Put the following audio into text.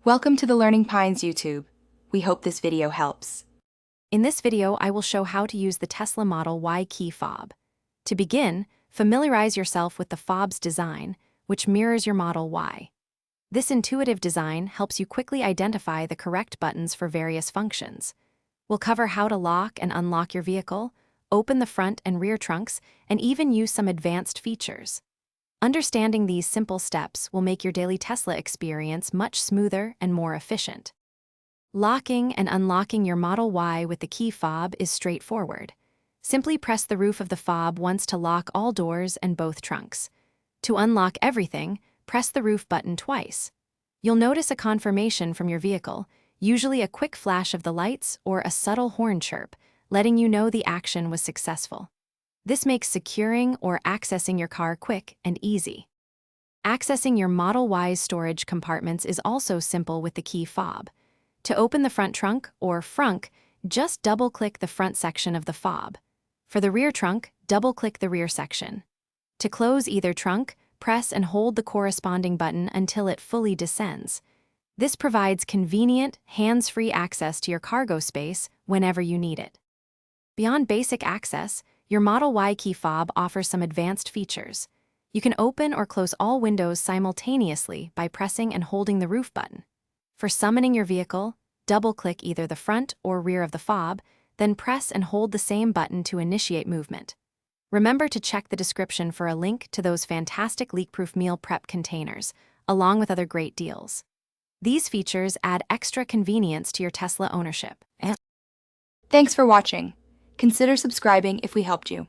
Welcome to the Learning Pines YouTube. We hope this video helps. In this video, I will show how to use the Tesla Model Y key fob. To begin, familiarize yourself with the fob's design, which mirrors your Model Y. This intuitive design helps you quickly identify the correct buttons for various functions. We'll cover how to lock and unlock your vehicle, open the front and rear trunks, and even use some advanced features. Understanding these simple steps will make your daily Tesla experience much smoother and more efficient. Locking and unlocking your Model Y with the key fob is straightforward. Simply press the roof of the fob once to lock all doors and both trunks. To unlock everything, press the roof button twice. You'll notice a confirmation from your vehicle, usually a quick flash of the lights or a subtle horn chirp, letting you know the action was successful. This makes securing or accessing your car quick and easy. Accessing your Model Y's storage compartments is also simple with the key fob. To open the front trunk, or frunk, just double-click the front section of the fob. For the rear trunk, double-click the rear section. To close either trunk, press and hold the corresponding button until it fully descends. This provides convenient, hands-free access to your cargo space whenever you need it. Beyond basic access, your Model Y key fob offers some advanced features. You can open or close all windows simultaneously by pressing and holding the roof button. For summoning your vehicle, double-click either the front or rear of the fob, then press and hold the same button to initiate movement. Remember to check the description for a link to those fantastic leak-proof meal prep containers, along with other great deals. These features add extra convenience to your Tesla ownership. Thanks for watching. Consider subscribing if we helped you.